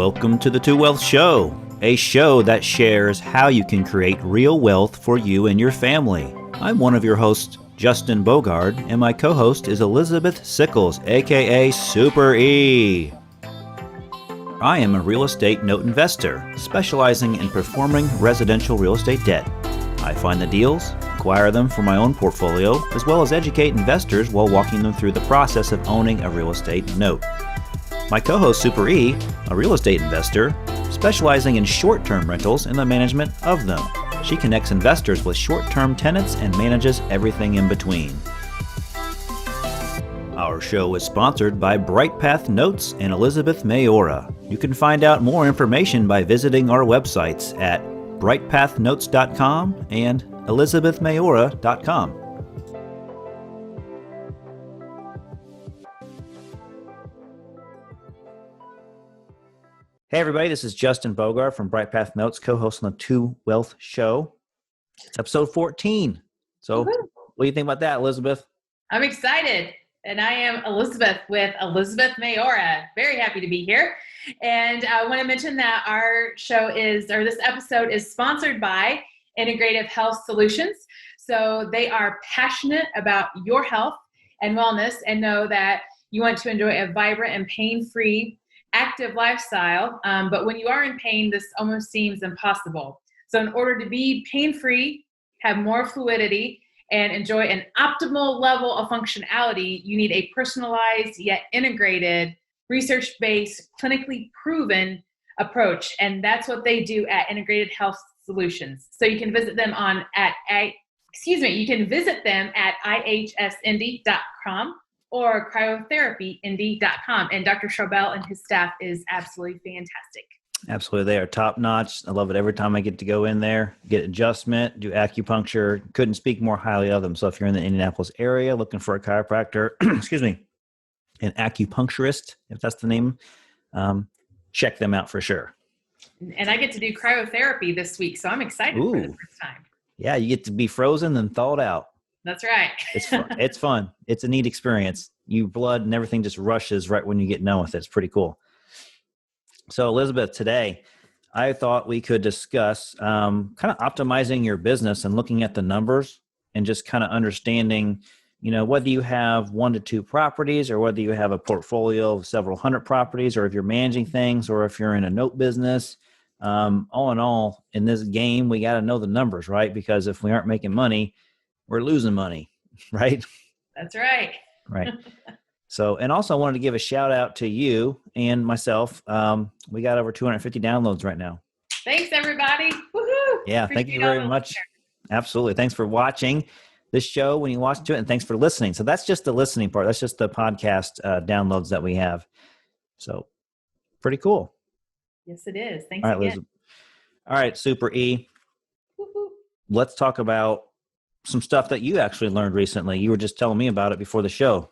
Welcome to the Two Wealth Show, a show that shares how you can create real wealth for you and your family. I'm one of your hosts, Justin Bogard, and my co-host is Elizabeth Sickles, aka Super E. I am a real estate note investor, specializing in performing residential real estate debt. I find the deals, acquire them for my own portfolio, as well as educate investors while walking them through the process of owning a real estate note. My co-host Super E, a real estate investor, specializing in short-term rentals and the management of them. She connects investors with short-term tenants and manages everything in between. Our show is sponsored by BrightPath Notes and Elizabeth Maora. You can find out more information by visiting our websites at brightpathnotes.com and elizabethmaora.com. Hey everybody, this is Justin Bogard from BrightPath Notes, co-host on the Two Wealth Show. It's episode 14. So What do you think about that, Elizabeth? I'm excited. And I am Elizabeth with Elizabeth Maora. Very happy to be here. And I want to mention that this episode is sponsored by Integrative Health Solutions. So they are passionate about your health and wellness and know that you want to enjoy a vibrant and pain-free active lifestyle, but when you are in pain, this almost seems impossible. So in order to be pain-free, have more fluidity, and enjoy an optimal level of functionality, you need a personalized yet integrated, research-based, clinically proven approach. And that's what they do at Integrated Health Solutions. So you can visit them at ihsnd.com. or cryotherapynd.com. And Dr. Charbel and his staff is absolutely fantastic. Absolutely. They are top notch. I love it every time I get to go in there, get adjustment, do acupuncture. Couldn't speak more highly of them. So if you're in the Indianapolis area looking for a chiropractor, an acupuncturist, if that's the name, check them out for sure. And I get to do cryotherapy this week, so I'm excited for the first time. Yeah, you get to be frozen and thawed out. That's right. It's fun. It's fun. It's a neat experience. Your blood and everything just rushes right when you get done with it. It's pretty cool. So Elizabeth, today I thought we could discuss kind of optimizing your business and looking at the numbers and just kind of understanding, whether you have 1 to 2 properties or whether you have a portfolio of several hundred properties, or if you're managing things, or if you're in a note business. All in all, in this game, we got to know the numbers, right? Because if we aren't making money, we're losing money, right? That's right. Right. So, and also I wanted to give a shout out to you and myself. We got over 250 downloads right now. Thanks, everybody. Woohoo! Yeah, thank you very much. Absolutely. Thanks for watching this show when you watch to it, and thanks for listening. So that's just the listening part. That's just the podcast downloads that we have. So pretty cool. Yes, it is. Thanks All right, again. Liz. All right, Super E. Woohoo. Let's talk about some stuff that you actually learned recently. You were just telling me about it before the show.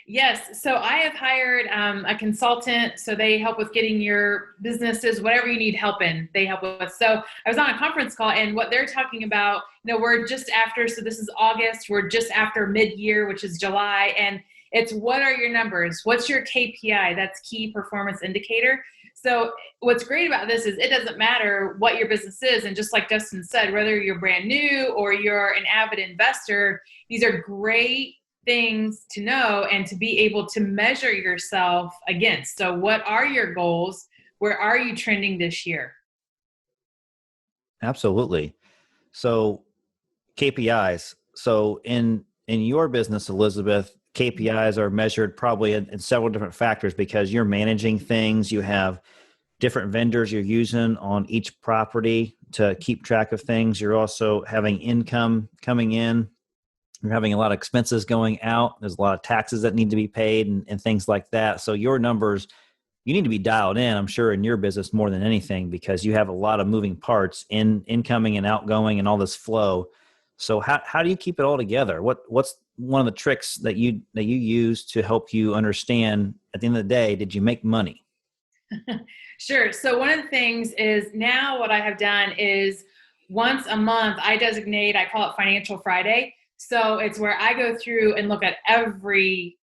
Yes. So I have hired a consultant. So they help with getting your businesses, whatever you need help in, they help with. So I was on a conference call, and what they're talking about, we're just after, so this is August, we're just after mid-year, which is July. And it's, what are your numbers? What's your KPI? That's key performance indicator. So what's great about this is it doesn't matter what your business is. And just like Justin said, whether you're brand new or you're an avid investor, these are great things to know and to be able to measure yourself against. So what are your goals? Where are you trending this year? Absolutely. So KPIs. So in your business, Elizabeth, KPIs are measured probably in several different factors because you're managing things. You have different vendors you're using on each property to keep track of things. You're also having income coming in. You're having a lot of expenses going out. There's a lot of taxes that need to be paid and things like that. So your numbers, you need to be dialed in, I'm sure, in your business more than anything, because you have a lot of moving parts in incoming and outgoing and all this flow. So how do you keep it all together? What's one of the tricks that you use to help you understand at the end of the day, did you make money? Sure. So one of the things is now what I have done is once a month, I call it Financial Friday. So it's where I go through and look at absolutely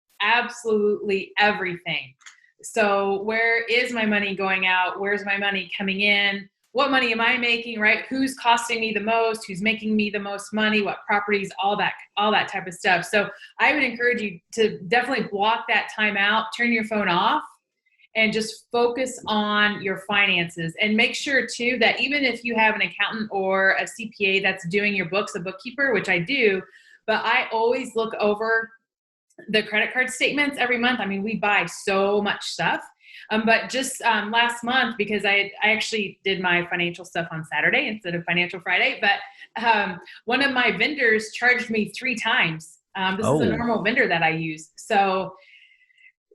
everything. So where is my money going out? Where's my money coming in? What money am I making, right? Who's costing me the most? Who's making me the most money? What properties? All that type of stuff. So I would encourage you to definitely block that time out, turn your phone off, and just focus on your finances. And make sure too that even if you have an accountant or a CPA that's doing your books, a bookkeeper, which I do, but I always look over the credit card statements every month. I mean, we buy so much stuff. But just last month, because I actually did my financial stuff on Saturday instead of Financial Friday, but one of my vendors charged me 3 times. This is a normal vendor that I use. So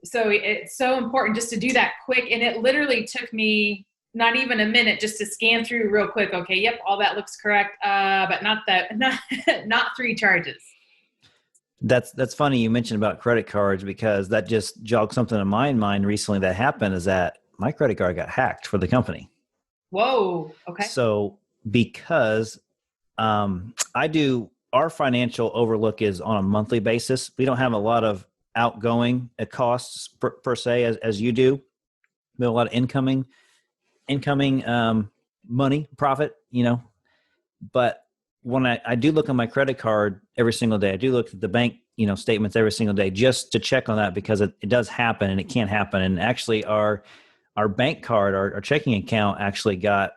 it's so important just to do that quick. And it literally took me not even a minute just to scan through real quick. Okay, yep, all that looks correct, but not 3 charges. That's funny you mentioned about credit cards, because that just jogged something in my mind recently that happened, is that my credit card got hacked for the company. Whoa. Okay. So because our financial overlook is on a monthly basis. We don't have a lot of outgoing costs per se as you do. We have a lot of incoming money, profit, but when I do look on my credit card every single day, I do look at the bank, statements every single day just to check on that, because it does happen and it can happen. And actually our bank card, our checking account actually got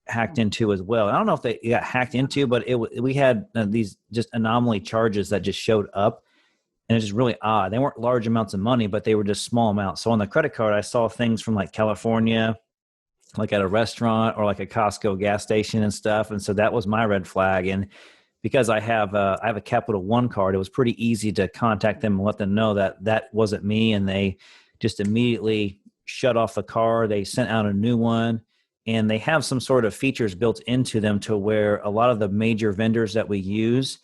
hacked into as well. I don't know if they got hacked into, but we had these just anomaly charges that just showed up, and it's just really odd. They weren't large amounts of money, but they were just small amounts. So on the credit card, I saw things from like California, like at a restaurant or like a Costco gas station and stuff. And so that was my red flag. And because I have a Capital One card, it was pretty easy to contact them and let them know that that wasn't me. And they just immediately shut off the card. They sent out a new one, and they have some sort of features built into them to where a lot of the major vendors that we use,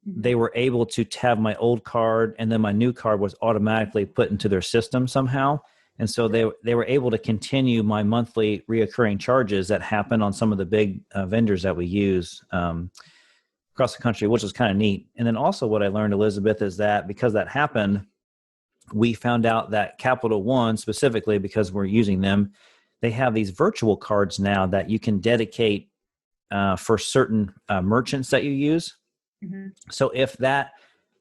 they were able to have my old card, and then my new card was automatically put into their system somehow. And so they were able to continue my monthly reoccurring charges that happen on some of the big vendors that we use across the country, which was kind of neat. And then also what I learned, Elizabeth, is that because that happened, we found out that Capital One, specifically because we're using them, they have these virtual cards now that you can dedicate for certain merchants that you use. Mm-hmm. So if that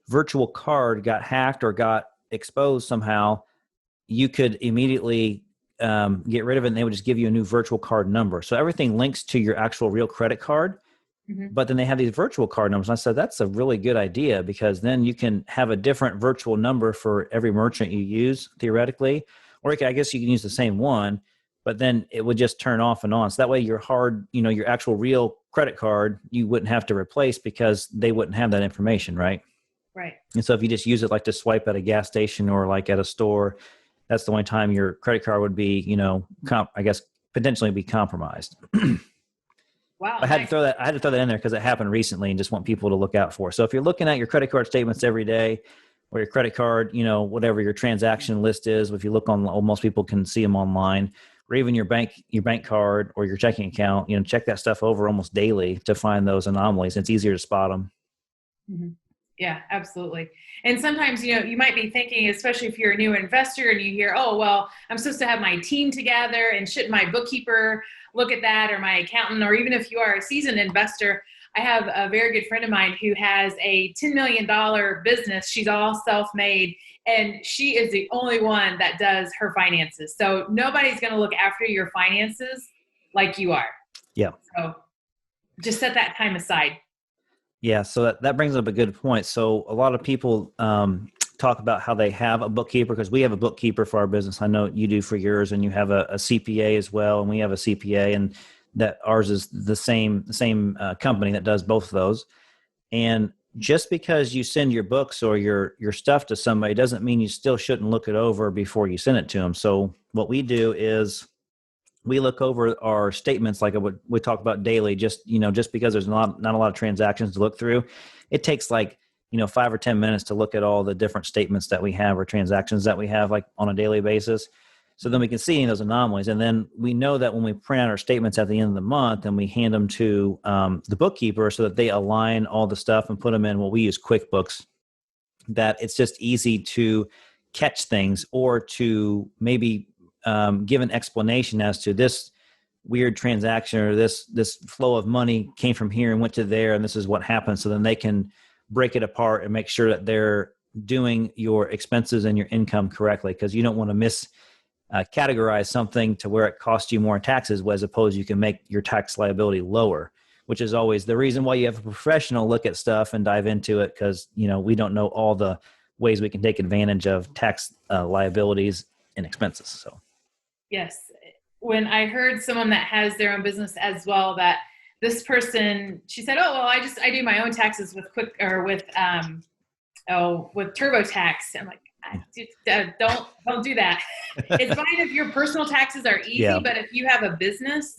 virtual card got hacked or got exposed somehow, you could immediately get rid of it, and they would just give you a new virtual card number. So everything links to your actual real credit card, but then they have these virtual card numbers. And I said, that's a really good idea, because then you can have a different virtual number for every merchant you use, theoretically. Or I guess you can use the same one, but then it would just turn off and on. So that way your your actual real credit card, you wouldn't have to replace, because they wouldn't have that information, right? Right. And so if you just use it like to swipe at a gas station or like at a store, that's the only time your credit card would be, I guess, potentially be compromised. Wow. I had to throw that in there because it happened recently, and just want people to look out for. So if you're looking at your credit card statements every day, or your credit card, whatever your transaction list is, if you look on, most people can see them online, or even your bank card or your checking account, check that stuff over almost daily to find those anomalies. It's easier to spot them. Mm-hmm. Yeah, absolutely. And sometimes, you might be thinking, especially if you're a new investor and you hear, oh, well, I'm supposed to have my team together, and should my bookkeeper look at that, or my accountant? Or even if you are a seasoned investor, I have a very good friend of mine who has a $10 million business. She's all self-made, and she is the only one that does her finances. So nobody's going to look after your finances like you are. Yeah. So just set that time aside. Yeah, so that brings up a good point. So a lot of people talk about how they have a bookkeeper, because we have a bookkeeper for our business. I know you do for yours, and you have a CPA as well, and we have a CPA, and that ours is the same company that does both of those. And just because you send your books or your stuff to somebody doesn't mean you still shouldn't look it over before you send it to them. So what we do is we look over our statements like we talk about daily, just because there's not a lot of transactions to look through. It takes 5 or 10 minutes to look at all the different statements that we have or transactions that we have, like on a daily basis. So then we can see those anomalies. And then we know that when we print out our statements at the end of the month and we hand them to the bookkeeper so that they align all the stuff and put them in what we use QuickBooks, that it's just easy to catch things or to maybe give an explanation as to this weird transaction or this flow of money came from here and went to there, and this is what happened. So then they can break it apart and make sure that they're doing your expenses and your income correctly, because you don't want to categorize something to where it costs you more in taxes, as opposed you can make your tax liability lower, which is always the reason why you have a professional look at stuff and dive into it, because we don't know all the ways we can take advantage of tax liabilities and expenses. So yes, when I heard someone that has their own business as well, that this person, she said, "Oh, well, I do my own taxes with with TurboTax." I'm like, don't do that. It's fine if your personal taxes are easy, Yeah. but if you have a business,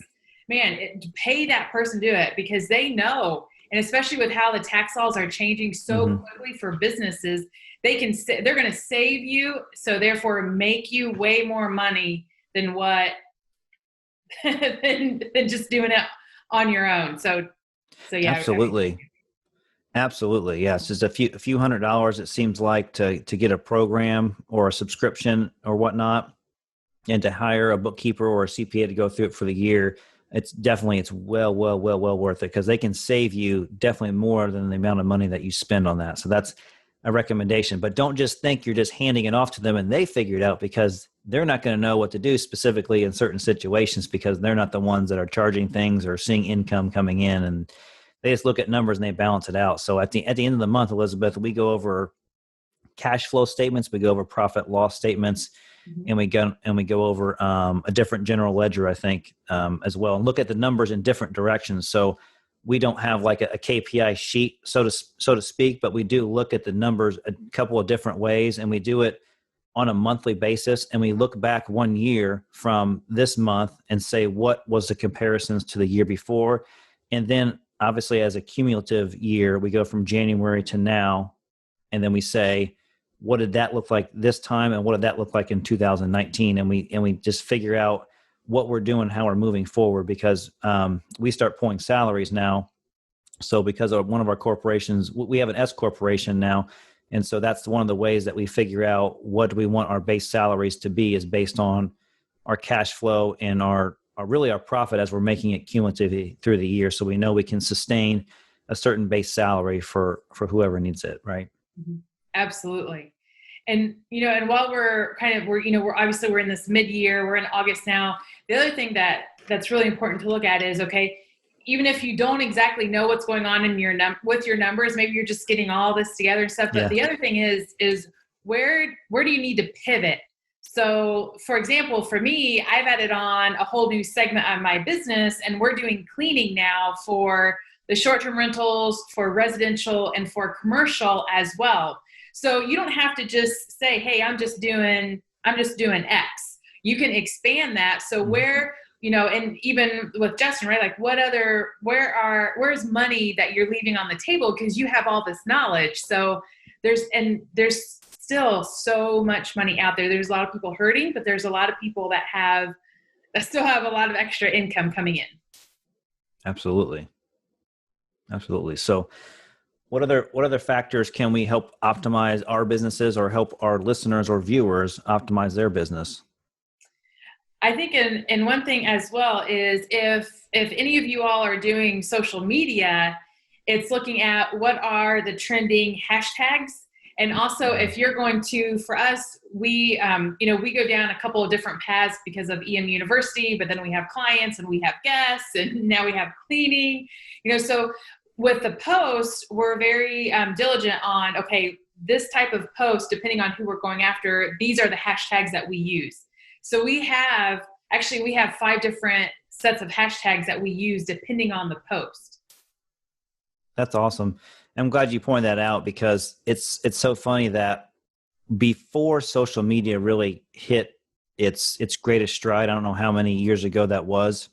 man, pay that person to do it, because they know, and especially with how the tax laws are changing so quickly for businesses, they're going to save you, so therefore make you way more money than what than just doing it on your own. So yeah, Absolutely. Absolutely. Yeah. It's just a few $100, it seems like, to get a program or a subscription or whatnot, and to hire a bookkeeper or a CPA to go through it for the year. It's well worth it, because they can save you definitely more than the amount of money that you spend on that. So that's a recommendation. But don't just think you're just handing it off to them and they figure it out, because they're not going to know what to do specifically in certain situations, because they're not the ones that are charging things or seeing income coming in, and they just look at numbers and they balance it out. So at the end of the month, Elizabeth, we go over cash flow statements, we go over profit loss statements, and we go over a different general ledger, I think, as well, and look at the numbers in different directions. So we don't have like a KPI sheet, so to speak, but we do look at the numbers a couple of different ways, and we do it on a monthly basis. And we look back 1 year from this month and say, what was the comparisons to the year before? And then obviously as a cumulative year, we go from January to now, and then we say, what did that look like this time, and what did that look like in 2019? And we just figure out what we're doing, how we're moving forward, because we start pulling salaries now. So because of one of our corporations, we have an S corporation now, and so that's one of the ways that we figure out what do we want our base salaries to be, is based on our cash flow and our profit as we're making it cumulatively through the year. So we know we can sustain a certain base salary for whoever needs it, right? Absolutely. And and while we're obviously we're in this mid-year, we're in August now. The other thing that's really important to look at is, okay, even if you don't exactly know what's going on in with your numbers, maybe you're just getting all this together and stuff. But the other thing is where do you need to pivot? So, for example, for me, I've added on a whole new segment on my business, and we're doing cleaning now for the short-term rentals, for residential, and for commercial as well. So you don't have to just say, "Hey, I'm just doing X." You can expand that. So where, and even with Justin, right? Like where's money that you're leaving on the table, because you have all this knowledge. So there's still so much money out there. There's a lot of people hurting, but there's a lot of people that still have a lot of extra income coming in. Absolutely. So what other factors can we help optimize our businesses, or help our listeners or viewers optimize their business? I think in one thing as well is if any of you all are doing social media, it's looking at what are the trending hashtags. And also, if you're going to, for us, we go down a couple of different paths because of EM University, but then we have clients and we have guests, and now we have cleaning, so with the post, we're very diligent on, okay, this type of post, depending on who we're going after, these are the hashtags that we use. So we have 5 different sets of hashtags that we use depending on the post. That's awesome. I'm glad you pointed that out, because it's so funny that before social media really hit its greatest stride, I don't know how many years ago that was,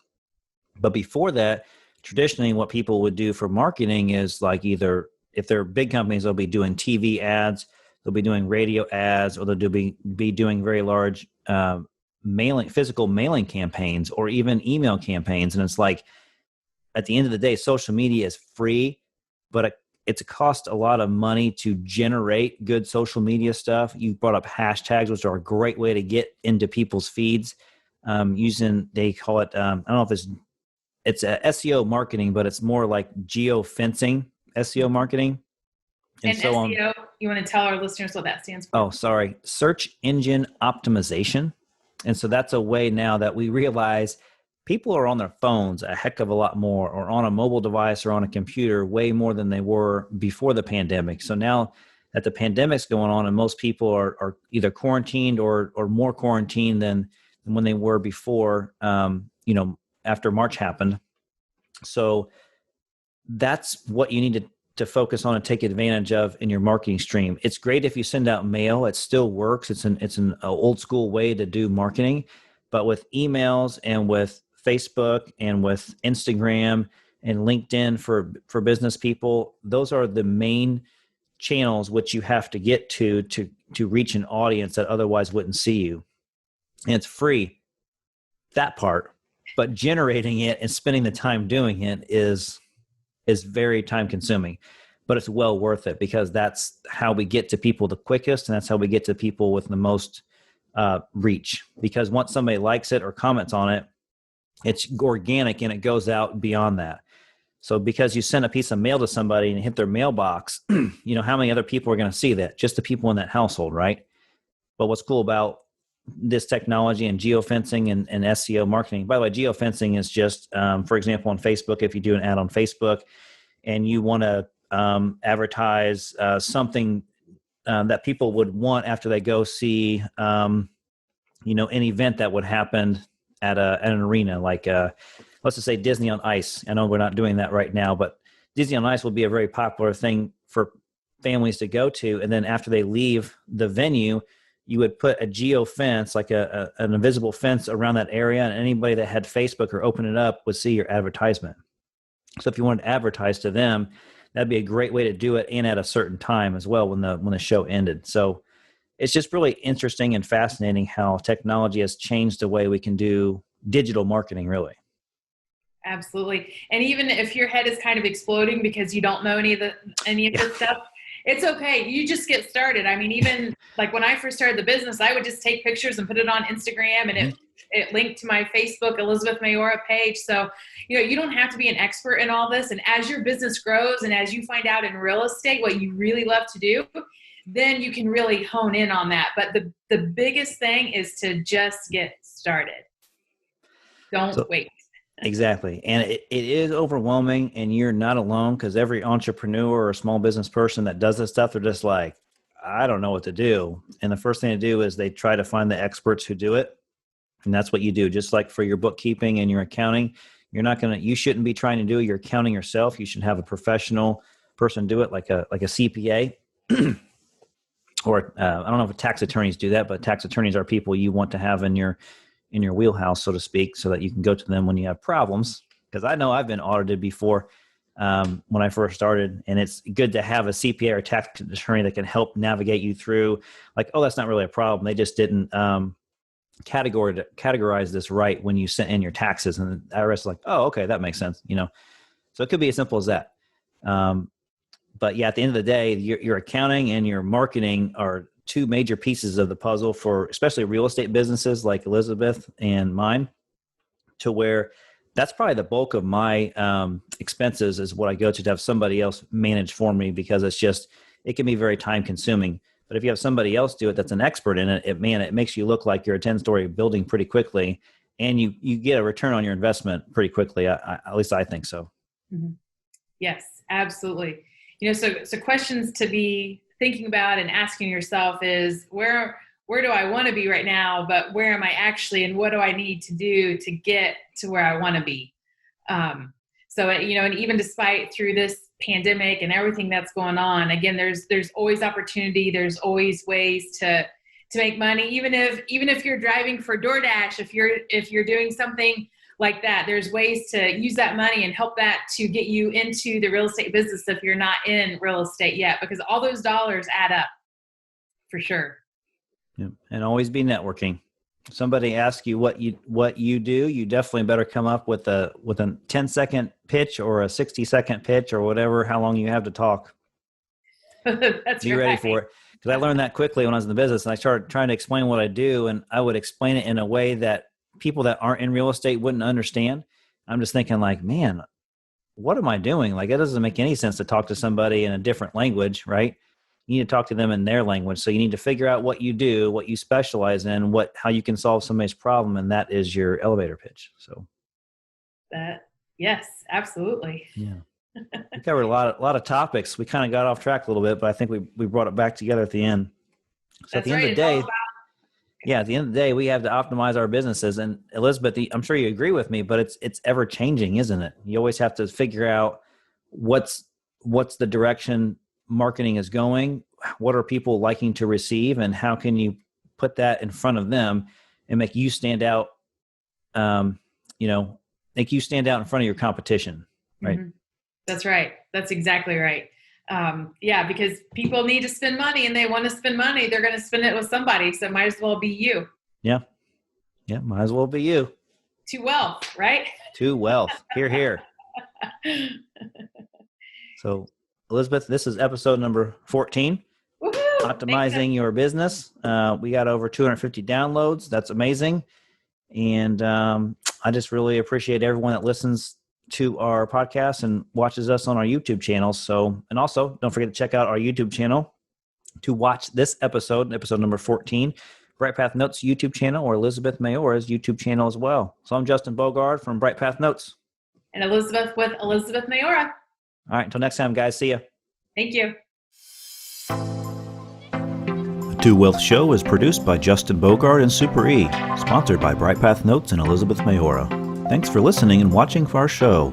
but before that, traditionally what people would do for marketing is, like, either if they're big companies, they'll be doing TV ads, they'll be doing radio ads, or they'll be doing very large physical mailing campaigns, or even email campaigns. And it's like, at the end of the day, social media is free, but it's cost a lot of money to generate good social media stuff. You brought up hashtags, which are a great way to get into people's feeds. They call it, I don't know if it's a SEO marketing, but it's more like geofencing SEO marketing. And so SEO, you want to tell our listeners what that stands for? Oh, sorry. Search engine optimization. And so that's a way now that we realize people are on their phones a heck of a lot more, or on a mobile device or on a computer way more than they were before the pandemic. So now that the pandemic's going on and most people are either quarantined or more quarantined than when they were before, after March happened. So that's what you need to focus on and take advantage of in your marketing stream. It's great if you send out mail. It still works. It's an old school way to do marketing, but with emails and with Facebook and with Instagram and LinkedIn for business people, those are the main channels which you have to get to reach an audience that otherwise wouldn't see you. And it's free, that part, but generating it and spending the time doing it is very time consuming, but it's well worth it, because that's how we get to people the quickest. And that's how we get to people with the most reach, because once somebody likes it or comments on it, it's organic and it goes out beyond that. So because you send a piece of mail to somebody and hit their mailbox, how many other people are going to see that? Just the people in that household, right? But what's cool about this technology and geofencing and SEO marketing, by the way, geofencing is just, for example, on Facebook, if you do an ad on Facebook and you want to advertise something that people would want after they go see, an event that would happen at an arena, like let's just say Disney on Ice. I know we're not doing that right now, but Disney on Ice will be a very popular thing for families to go to. And then after they leave the venue, you would put a geo fence, like an invisible fence around that area, and anybody that had Facebook or open it up would see your advertisement. So if you wanted to advertise to them, that'd be a great way to do it, and at a certain time as well when the show ended. So it's just really interesting and fascinating how technology has changed the way we can do digital marketing, really. Absolutely. And even if your head is kind of exploding because you don't know any of this stuff, it's okay. You just get started. I mean, even like when I first started the business, I would just take pictures and put it on Instagram, and it linked to my Facebook Elizabeth Maora page. So, you don't have to be an expert in all this. And as your business grows and as you find out in real estate what you really love to do, then you can really hone in on that. But the biggest thing is to just get started. Don't wait. Exactly. And it is overwhelming, and you're not alone, because every entrepreneur or small business person that does this stuff, they're just like, I don't know what to do. And the first thing to do is they try to find the experts who do it. And that's what you do. Just like for your bookkeeping and your accounting, you shouldn't be trying to do your accounting yourself. You should have a professional person do it, like a CPA. Or I don't know if tax attorneys do that, but tax attorneys are people you want to have in your wheelhouse, so to speak, so that you can go to them when you have problems. Because I know I've been audited before when I first started, and it's good to have a CPA or tax attorney that can help navigate you through, like, oh, that's not really a problem. They just didn't categorize this right when you sent in your taxes. And the IRS is like, oh, okay, that makes sense. So it could be as simple as that. But yeah, at the end of the day, your accounting and your marketing are two major pieces of the puzzle for especially real estate businesses like Elizabeth and mine, to where that's probably the bulk of my expenses is what I go to have somebody else manage for me, because it can be very time consuming. But if you have somebody else do it that's an expert in it, it makes you look like you're a 10-story building pretty quickly, and you get a return on your investment pretty quickly. At least I think so. Mm-hmm. Yes, absolutely. So questions to be thinking about and asking yourself is, where do I want to be right now, but where am I actually, and what do I need to do to get to where I want to be? And even despite through this pandemic and everything that's going on, again, there's always opportunity. There's always ways to make money, even if you're driving for DoorDash, if you're doing something like that, there's ways to use that money and help that to get you into the real estate business if you're not in real estate yet, because all those dollars add up for sure. Yeah. And always be networking. If somebody asks you what you do, you definitely better come up with a 10-second pitch or a 60-second pitch or whatever, how long you have to talk. That's Be ready for it. Because I learned that quickly when I was in the business, and I started trying to explain what I do, and I would explain it in a way that people that aren't in real estate wouldn't understand. I'm just thinking like, man, what am I doing? Like, it doesn't make any sense to talk to somebody in a different language, right? You need to talk to them in their language. So you need to figure out what you do, what you specialize in, how you can solve somebody's problem, and that is your elevator pitch. So yes, absolutely. Yeah. We covered a lot of topics. We kind of got off track a little bit, but I think we brought it back together at the end. So at the end of the day, at the end of the day, we have to optimize our businesses. And Elizabeth, I'm sure you agree with me, but it's ever changing, isn't it? You always have to figure out what's the direction marketing is going, what are people liking to receive, and how can you put that in front of them and make you stand out, make you stand out in front of your competition, right? Mm-hmm. That's right. That's exactly right. Because people need to spend money, and they want to spend money. They're going to spend it with somebody. So might as well be you. Yeah. Yeah. Might as well be you. To wealth, right? To wealth. Hear, hear. So Elizabeth, this is episode number 14. Woohoo! Optimizing your business. We got over 250 downloads. That's amazing. And I just really appreciate everyone that listens to our podcast and watches us on our YouTube channel. So, and also don't forget to check out our YouTube channel to watch this episode number 14, BrightPath Notes YouTube channel, or Elizabeth Maora's YouTube channel as well. So I'm Justin Bogard from BrightPath Notes. And Elizabeth with Elizabeth Maora. All right. Until next time, guys. See ya. Thank you. The Two Wealth Show is produced by Justin Bogard and Super E, sponsored by BrightPath Notes and Elizabeth Maora. Thanks for listening and watching for our show.